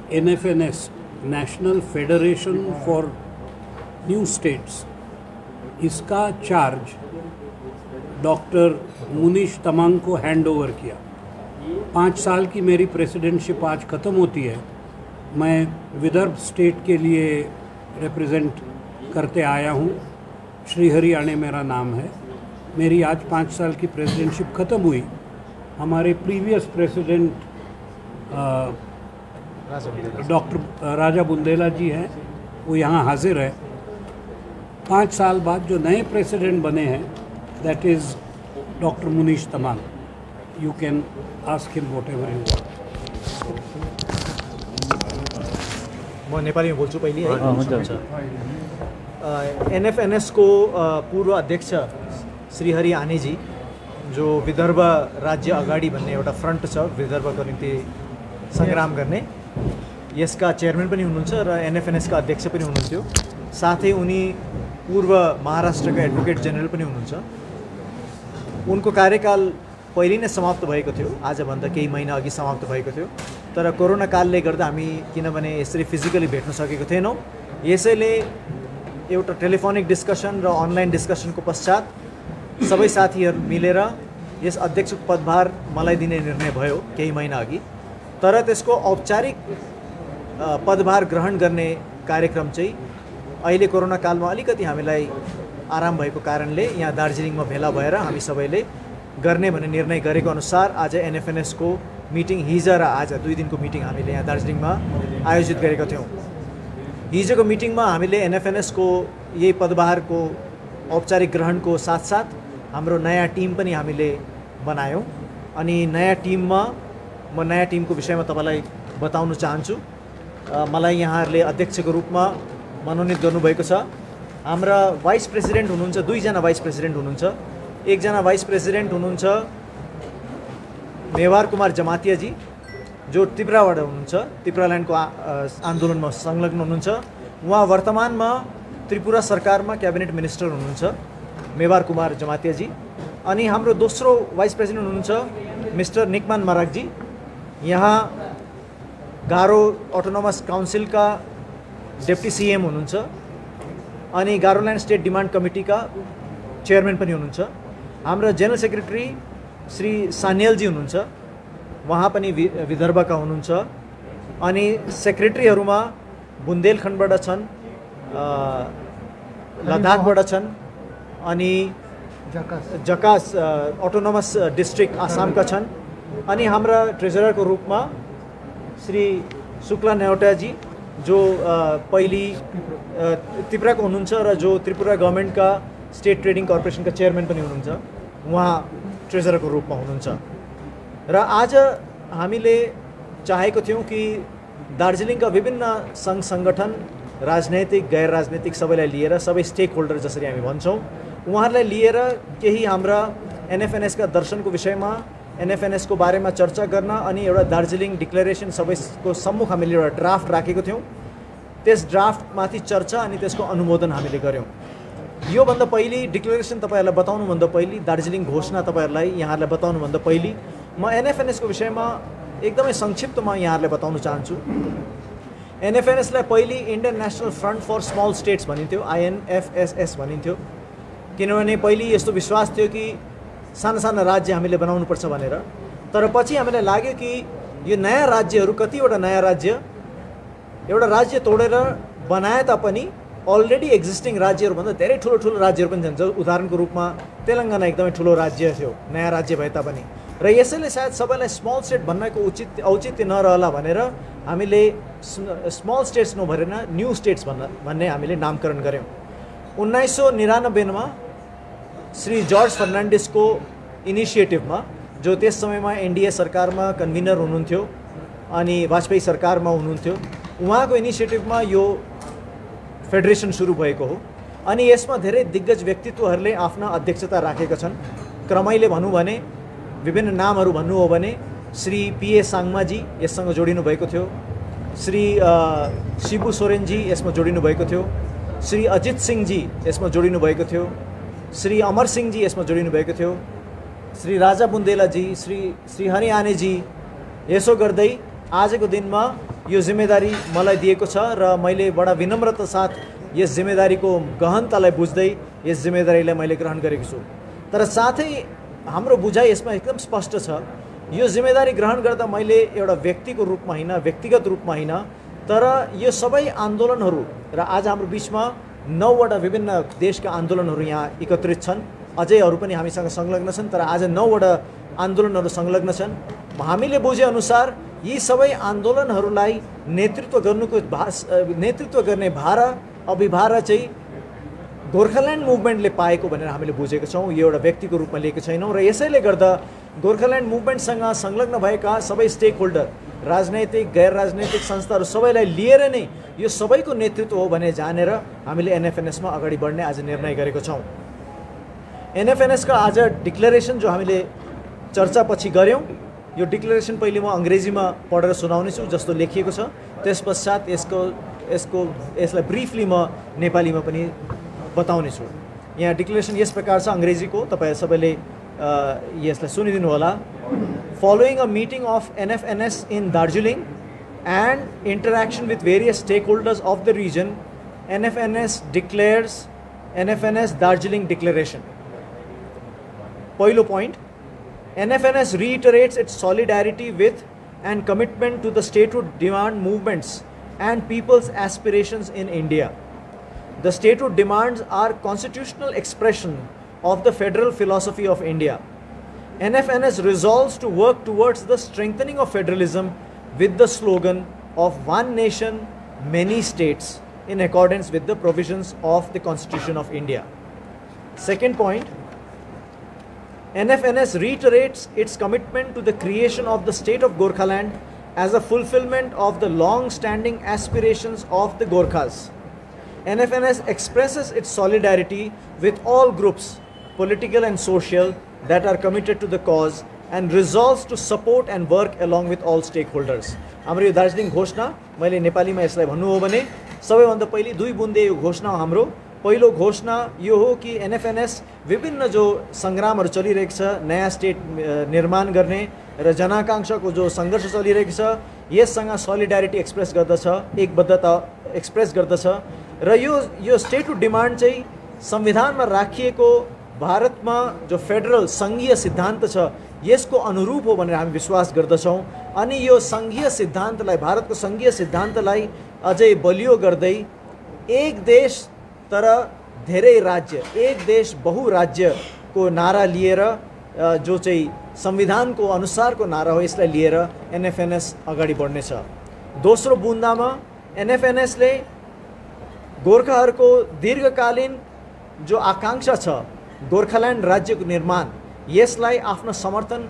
NFNS, national federation for new states, इसका charge doctor Munish Tamang को hand over किया। 5 साल की मेरी presidentship आज ख़त्म होती है। मैं विदर्भ स्टेट के लिए रिप्रेजेंट करते आया हूँ। श्रीहरि आणे मेरा नाम है। मेरी आज 5 साल की प्रेसिडेंटशिप ख़त्म हुई। हमारे प्रीवियस प्रेसिडेंट डॉक्टर राजा बुंदेला जी हैं, वो यहाँ हाजिर है। 5 साल बाद जो नए प्रेसिडेंट बने हैं, that is doctor Munish Tamang. You can ask him what ever you want. म नेपाली में बोल्छु पहिले है। NFNS को पूर्व अध्यक्ष श्रीहरि आनेजी, जो विदर्भ राज्य अगाडि भन्ने एउटा फ्रन्ट छ विदर्भको निम्ति सङ्ग्राम गर्ने, यसका चेयरम्यान पनि हुनुहुन्छ र NFNS का अध्यक्ष पनि हुनुहुन्थ्यो। साथै उनी पूर्व महाराष्ट्रका एडभोकेट जेनरल पनि हुनुहुन्छ। उनको कार्यकाल पहिले नै समाप्त भएको थियो, आजभन्दा केही महिना अघि समाप्त भएको थियो। तर कोरोना कालले गर्दा हामी किनभने यसरी फिजिकली भेट्न सकेको थिएनौँ, यसैले एउटा टेलिफोनिक डिस्कसन र अनलाइन डिस्कसनको पश्चात सबै साथीहरू मिलेर यस अध्यक्षको पदभार मलाई दिने निर्णय भयो केही महिना अघि। तर त्यसको औपचारिक पदभार ग्रहण गर्ने कार्यक्रम चाहिँ अहिले कोरोना कालमा अलिकति हामीलाई आराम भएको कारणले यहाँ दार्जिलिङमा भेला भएर हामी सबैले गर्ने भन्ने निर्णय गरेको अनुसार आज NFNS को मिटिङ हिजो र आज 2 दिनको मिटिङ हामीले यहाँ दार्जिलिङमा आयोजित गरेका थियौँ। हिजोको मिटिङमा हामीले NFNS को यही पदभारको औपचारिक ग्रहणको साथसाथ हाम्रो नयाँ टिम पनि हामीले बनायौँ। अनि नयाँ टिममा म नयाँ टिमको विषयमा तपाईलाई बताउन चाहन्छु। मलाई यहाँहरूले अध्यक्षको रूपमा मनोनित गर्नुभएको छ। हाम्रा भाइस प्रेसिडेन्ट हुनुहुन्छ, 2 जना भाइस प्रेसिडेन्ट हुनुहुन्छ। एकजना भाइस प्रेसिडेन्ट हुनुहुन्छ मेवार कुमार जमातिया जी, जो त्रिपुराबाट हुनुहुन्छ, त्रिपुराल्यान्डको आन्दोलनमा संलग्न हुनुहुन्छ। उहाँ वर्तमानमा त्रिपुरा सरकारमा क्याबिनेट मिनिस्टर हुनुहुन्छ, मेवार कुमार जमातिया जी। अनि हाम्रो दोस्रो भाइस प्रेसिडेन्ट हुनुहुन्छ मिस्टर निकमान मराग जी, यहाँ गारो अटोनोमस काउन्सिलका डेप्टी CM हुनुहुन्छ अनि गारोल्यान्ड स्टेट डिमान्ड कमिटीका चेयरम्यान पनि हुनुहुन्छ। हाम्रो जेनरल सेक्रेटरी श्री सानियल जी हुनुहुन्छ, उहाँ पनि विदर्भका हुनुहुन्छ। अनि सेक्रेटरीहरूमा बुन्देलखण्डबाट छन्, लद्दाखबाट छन्, अनि जकास अटोनोमस डिस्ट्रिक्ट आसामका छन्। अनि हाम्रा ट्रेजररको रूपमा श्री शुक्ला नेवटा जी, जो पहिले त्रिपुराको हुनुहुन्छ र जो त्रिपुरा गभर्मेन्टका स्टेट ट्रेडिङ कर्पोरेसनका चेयरम्यान पनि हुनुहुन्छ, उहाँ ट्रेजररको रूपमा हुनुहुन्छ। र आज हामीले चाहेको थियौँ कि दार्जिलिङका विभिन्न सङ्घ सङ्गठन, राजनैतिक गैर राजनैतिक सबैलाई लिएर, सबै स्टेक होल्डर जसरी हामी भन्छौँ, उहाँहरूलाई लिएर केही हाम्रा NFNS का दर्शनको विषयमा, NFNS को बारेमा चर्चा गर्न अनि एउटा दार्जिलिङ डिक्लेरेसन सबैको सम्मुख हामीले एउटा ड्राफ्ट राखेको थियौँ। त्यस ड्राफ्टमाथि चर्चा अनि त्यसको अनुमोदन हामीले गऱ्यौँ। योभन्दा पहिले डिक्लेरेसन तपाईँहरूलाई बताउनुभन्दा पहिले, दार्जिलिङ घोषणा तपाईँहरूलाई यहाँहरूलाई बताउनुभन्दा पहिले म NFNS को विषयमा एकदमै संक्षिप्तमा यहाँहरूलाई बताउन चाहन्छु। NFNS लाई पहिले Indian national front for small states भनिन्थ्यो, INFSS भनिन्थ्यो। किनभने पहिले यस्तो विश्वास थियो कि साना साना राज्य हामीले बनाउनुपर्छ भनेर। तर पछि हामीलाई लाग्यो कि यो नयाँ राज्यहरू, कतिवटा नयाँ राज्य एउटा राज्य तोडेर बनाए तापनि अलरेडी एक्जिस्टिङ राज्यहरूभन्दा धेरै ठुलो ठुलो राज्यहरू पनि छन्। उदाहरणको रूपमा तेलङ्गाना एकदमै ठुलो राज्य थियो, नयाँ राज्य भए तापनि। र यसैले सायद सबैलाई स्मल स्टेट भन्नको औचित्य नरहला भनेर हामीले स्मल स्टेट्स नभरेर न्यू स्टेट्स भन्ने हामीले नामकरण गऱ्यौँ। 1999 मा श्री जर्ज फर्नान्डिसको इनिसिएटिभमा, जो त्यस समयमा NDA सरकारमा कन्भिनर हुनुहुन्थ्यो अनि वाजपेयी सरकारमा हुनुहुन्थ्यो, उहाँको इनिसिएटिभमा यो फेडरेसन सुरु भएको हो। अनि यसमा धेरै दिग्गज व्यक्तित्वहरूले आफ्ना अध्यक्षता राखेका छन्। क्रमैले भनौँ भने, विभिन्न नामहरू भन्नु हो भने, श्री PA साङमाजी यससँग जोडिनु भएको थियो, श्री शिबु सोरेनजी यसमा जोडिनु भएको थियो, श्री अजित सिंहजी यसमा जोडिनु भएको थियो, श्री अमर सिंहजी यसमा जोडिनु भएको थियो, श्री राजा बुन्देलाजी, श्री हरि आनेजी, यसो गर्दै आजको दिनमा यो जिम्मेदारी मलाई दिएको छ र मैले बडा विनम्रता साथ यस जिम्मेदारीको गहनतालाई बुझ्दै यस जिम्मेदारीलाई मैले ग्रहण गरेको छु। तर साथै हाम्रो बुझाइ यसमा एकदम स्पष्ट छ, यो जिम्मेदारी ग्रहण गर्दा मैले एउटा व्यक्तिको रूपमा हैन, व्यक्तिगत रूपमा हैन, तर यो सबै आन्दोलनहरू र आज हाम्रो बिचमा 9 वटा विभिन्न देशका आन्दोलनहरू यहाँ एकत्रित छन्, अझै अरू पनि हामीसँग संलग्न छन्, तर आज 9 वटा आन्दोलनहरू संलग्न छन्। हामीले बुझे अनुसार यी सबै आन्दोलनहरूलाई नेतृत्व गर्ने भार अभिभार चाहिँ गोर्खाल्यान्ड मुभमेन्टले पाएको भनेर हामीले बुझेको छौँ, यो एउटा व्यक्तिको रूपमा लिएको छैनौँ। र यसैले गर्दा गोर्खाल्यान्ड मुभमेन्टसँग संलग्न भएका सबै स्टेक होल्डर, राजनैतिक गैर राजनैतिक संस्थाहरू सबैलाई लिएर नै यो सबैको नेतृत्व हो भने जानेर हामीले एनएफएनएसमा अगाडि बढ्ने आज निर्णय गरेको छौँ। एनएफएनएसका आज डिक्लेरेसन जो हामीले चर्चा पछि गऱ्यौँ, यो डिक्लेरेसन पहिले म अङ्ग्रेजीमा पढेर सुनाउने छु जस्तो लेखिएको छ, त्यसपश्चात यसलाई ब्रिफली म नेपालीमा पनि बताउने छु। यहाँ डिक्लेरेसन यस प्रकार छ, अङ्ग्रेजीको, तपाईँ सबैले यसलाई सुनिदिनु होला। Following a meeting of NFNS in Darjeeling and interaction with various stakeholders of the region, NFNS declares NFNS Darjeeling Declaration. पहिलो point, NFNS reiterates its solidarity with and commitment to the statehood demand movements and people's aspirations in India. The statehood demands are constitutional expression of the federal philosophy of India. NFNS resolves to work towards the strengthening of federalism with the slogan of one nation, many states in accordance with the provisions of the Constitution of India. Second point, NFNS reiterates its commitment to the creation of the state of Gorkhaland as a fulfillment of the long-standing aspirations of the Gorkhas. NFNS expresses its solidarity with all groups, political and social, that are committed to the cause and resolves to support and work along with all stakeholders. हाम्रो यो दार्जिलिङ घोषणा मैले नेपालीमा यसलाई भन्नु हो भने सबैभन्दा पहिले 2 बुन्दे यो घोषणा हो हाम्रो। पहिलो घोषणा यो हो कि एनएफएनएस विभिन्न जो सङ्ग्रामहरू चलिरहेको छ, नयाँ स्टेट निर्माण गर्ने र जनाकांक्षाको जो सङ्घर्ष चलिरहेको छ, यससँग सोलिडारिटी एक्सप्रेस गर्दछ, एकबद्धता एक्सप्रेस गर्दछ र यो स्टेटहुड डिमान्ड चाहिँ संविधानमा राखिएको भारतमा जो फेडरल सङ्घीय सिद्धान्त छ यसको अनुरूप हो भनेर हामी विश्वास गर्दछौँ। अनि यो सङ्घीय सिद्धान्तलाई, भारतको सङ्घीय सिद्धान्तलाई अझै बलियो गर्दै एक देश तर धेरै राज्य, एक देश बहुराज्यको नारा लिएर जो चाहिँ संविधानको अनुसारको नारा हो, यसलाई लिएर एनएफएनएस अगाडि बढ्नेछ। दोस्रो बुन्दामा एनएफएनएसले गोर्खाहरूको दीर्घकालीन जो आकांक्षा छ गोर्खाल्यान्ड राज्यको निर्माण, यसलाई आफ्नो समर्थन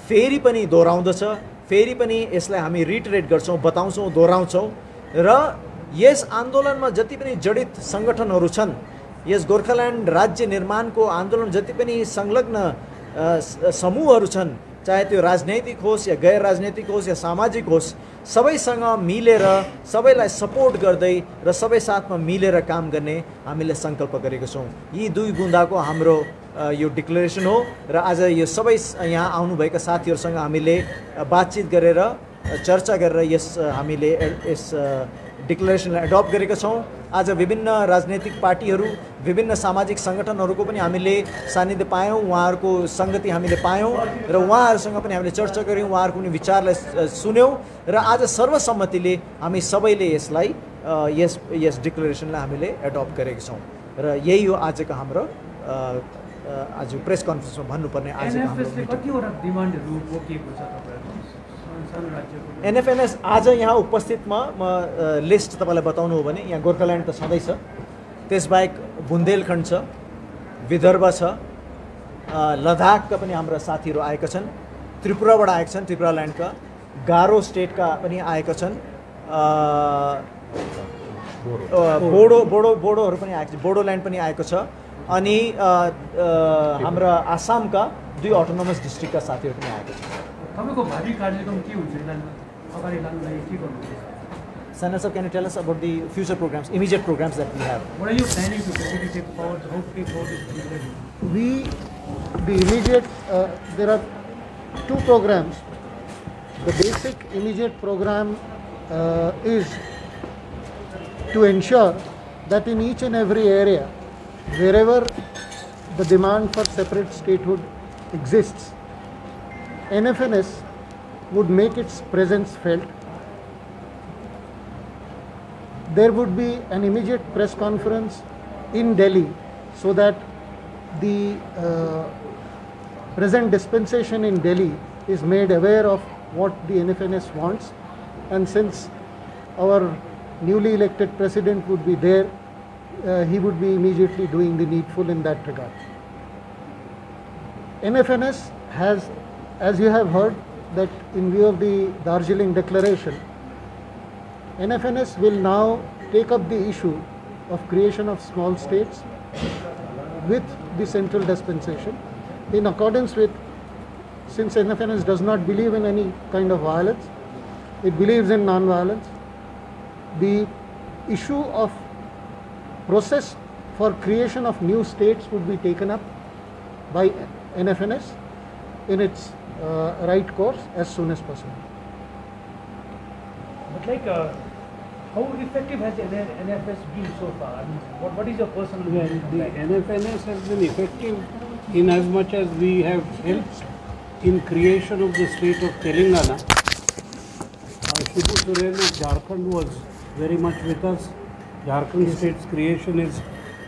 फेरि पनि दोहोऱ्याउँदछ, फेरि पनि यसलाई हामी रिटरेट गर्छौँ, बताउँछौँ, दोहोऱ्याउँछौँ र यस आन्दोलनमा जति पनि जडित सङ्गठनहरू छन्, यस गोर्खाल्यान्ड राज्य निर्माणको आन्दोलन जति पनि संलग्न समूहहरू छन्, चाहे त्यो राजनैतिक होस् या गैर राजनैतिक होस् या सामाजिक होस्, सबैसँग मिलेर सबैलाई सपोर्ट गर्दै र सबै साथमा मिलेर काम गर्ने हामीले सङ्कल्प गरेको छौँ। यी 2 बुन्दाको हाम्रो यो डिक्लेरेसन हो र आज यो सबै यहाँ आउनुभएका साथीहरूसँग हामीले बातचित गरेर चर्चा गरेर हामीले यस डिक्लेरेसनलाई एडप्ट गरेका छौँ। आज विभिन्न राजनैतिक पार्टीहरू, विभिन्न सामाजिक सङ्गठनहरूको पनि हामीले सानिध्य पायौँ, उहाँहरूको सङ्गति हामीले पायौँ र उहाँहरूसँग पनि हामीले चर्चा गऱ्यौँ, उहाँहरूको पनि विचारलाई सुन्यौँ र आज सर्वसम्मतिले हामी सबैले यसलाई यस डिक्लेरेसनलाई हामीले एडप्ट गरेका छौँ र यही हो आजको हाम्रो आज प्रेस कन्फरेन्समा भन्नुपर्ने आजको एनएफएनएस आज यहाँ उपस्थितमा म लिस्ट तपाईँलाई बताउनु हो भने यहाँ गोर्खाल्यान्ड त छँदै छ, त्यसबाहेक बुन्देलखण्ड छ, विदर्भ छ, लद्दाखका पनि हाम्रा साथीहरू आएका छन्, त्रिपुराबाट आएका छन्, त्रिपुराल्यान्डका, गारो स्टेटका पनि आएका छन्, बोडोहरू पनि आएको छ, बोडोल्यान्ड पनि आएको छ, अनि हाम्रा आसामका 2 अटोनोमस डिस्ट्रिक्टका साथीहरू पनि आएका छन्। Sana sir, can you tell us about the future programs, immediate programs that we have? What are you planning to basically take forward? How to take forward this? The immediate, there are 2 programs. The basic immediate program is to ensure that in each and every area, wherever the demand for separate statehood exists, NFNS would make its presence felt. There would be an immediate press conference in Delhi so that the present dispensation in Delhi is made aware of what the NFNS wants, and since our newly elected president would be there, he would be immediately doing the needful in that regard. NFNS has, as you have heard, that in view of the Darjeeling Declaration, NFNS will now take up the issue of creation of small states with the central dispensation in accordance with, since NFNS does not believe in any kind of violence, it believes in non-violence, the issue of process for creation of new states would be taken up by NFNS in its right course as soon as possible. But like, how effective has NFS been so far? I mean, what is your personal Well, view? the NFNS has been effective in as much as we have helped in creation of the state of Telangana. Shibu Soren of Jharkhand was very much with us. Jharkhand state's creation is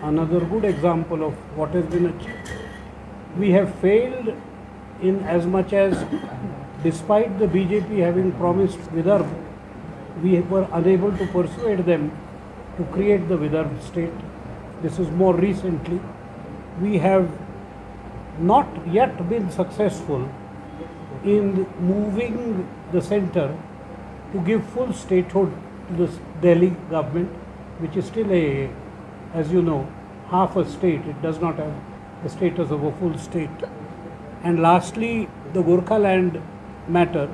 another good example of what has been achieved. We have failed in as much as, despite the BJP having promised Vidarbha, we were unable to persuade them to create the Vidarbha state. This is more recently. We have not yet been successful in moving the center to give full statehood to the Delhi government, which is still a, as you know, half a state. It does not have the status of a full state. And lastly, the Gorkhaland matter.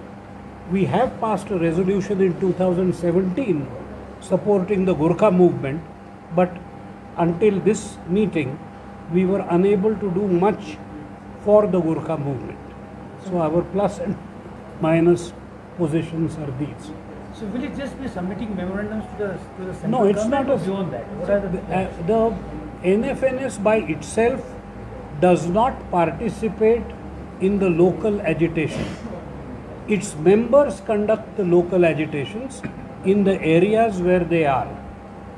We have passed a resolution in 2017 supporting the Gorkha movement, but until this meeting, we were unable to do much for the Gorkha movement. So our plus and minus positions are these. So will it just be submitting memorandums to the central No, it's government not or beyond that? What are the NFNS by itself does not participate in the local agitation. Its members conduct the local agitations in the areas where they are.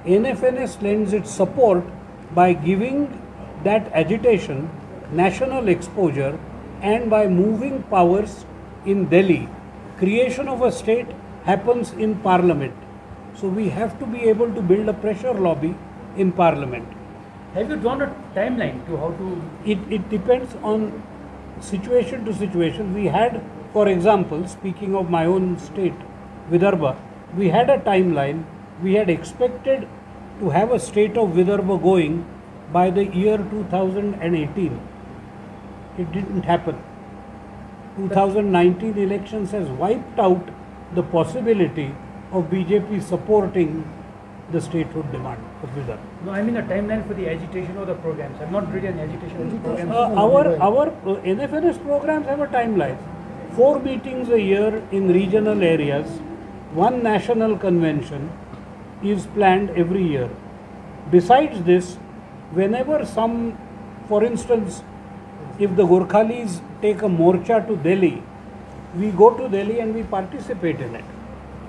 NFNS lends its support by giving that agitation national exposure and by moving powers in Delhi. Creation of a state happens in parliament. So we have to be able to build a pressure lobby in parliament. Have you drawn a timeline to how to... It depends on situation to situation. We had, for example, speaking of my own state, Vidarbha, we had a timeline. We had expected to have a state of Vidarbha going by the year 2018. It didn't happen. 2019 elections has wiped out the possibility of BJP supporting the statehood demand of Vidarbha. No, I mean a timeline for the agitation or the programs. I'm not really an agitation program. Our NFNS programs have a timeline. 4 meetings a year in regional areas, 1 national convention is planned every year. Besides this, whenever some, for instance, if the Gorkhalis take a morcha to Delhi, we go to Delhi and we participate in it.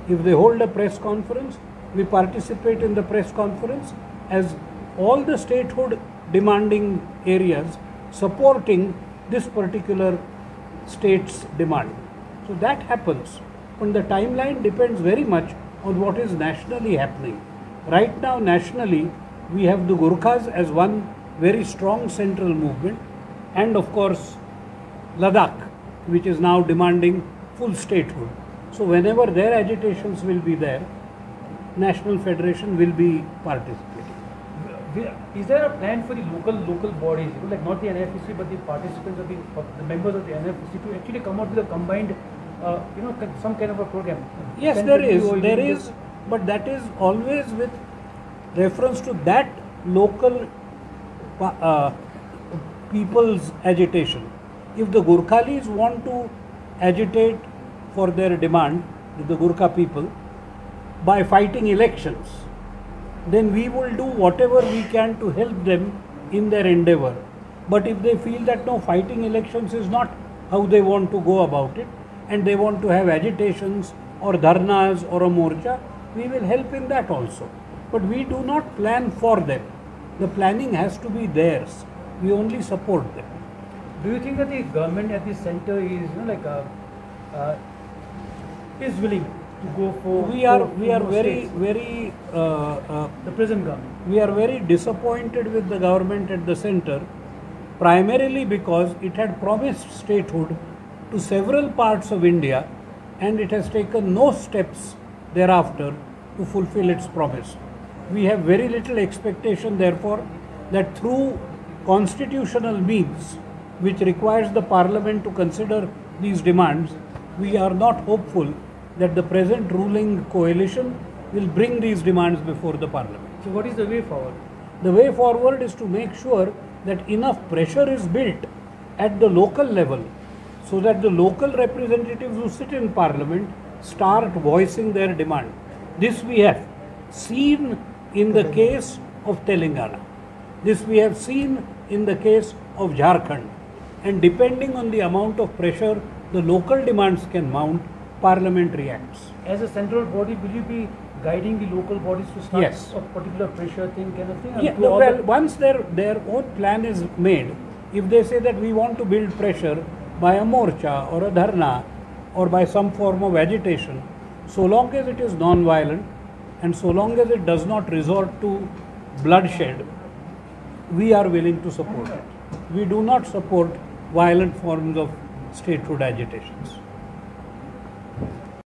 If they hold a press conference, we participate in the press conference as all the statehood demanding areas supporting this particular state's demand. So that happens. But the timeline depends very much on what is nationally happening. Right now, nationally, we have the Gurkhas as one very strong central movement, and of course, Ladakh, which is now demanding full statehood. So whenever their agitations will be there, National Federation will be participating. Is there a plan for the local bodies, like not the NFPC but the participants of the members of the NFPC to actually come out with a combined, some kind of a program? Yes, there is, but that is always with reference to that local people's agitation. If the Gurkhalis want to agitate for their demand, the Gurkha people, by fighting elections, then we will do whatever we can to help them in their endeavor. But if they feel that no, fighting elections is not how they want to go about it, and they want to have agitations or dharnas or a morcha, we will help in that also. But we do not plan for them. The planning has to be theirs. We only support them. Do you think that the government at the center is, is willing to go for? We are more very states? The present government. We are very disappointed with the government at the center, primarily because it had promised statehood to several parts of India, and it has taken no steps thereafter to fulfill its promise. We have very little expectation, therefore, that through constitutional means, which requires the parliament to consider these demands, we are not hopeful that the present ruling coalition will bring these demands before the parliament. So what is the way forward? The way forward is to make sure that enough pressure is built at the local level so that the local representatives who sit in parliament start voicing their demand. This we have seen in the case of Telangana. This we have seen in the case of Jharkhand. And depending on the amount of pressure the local demands can mount, parliament reacts. As a central body, will you be guiding the local bodies to start Yes. a particular pressure thing kind of thing? Yeah, To all well, the- once their own plan is made, if they say that we want to build pressure by a morcha or a dharna or by some form of agitation, so long as it is non-violent and so long as it does not resort to bloodshed, we are willing to support it. We do not support violent forms of statehood agitations.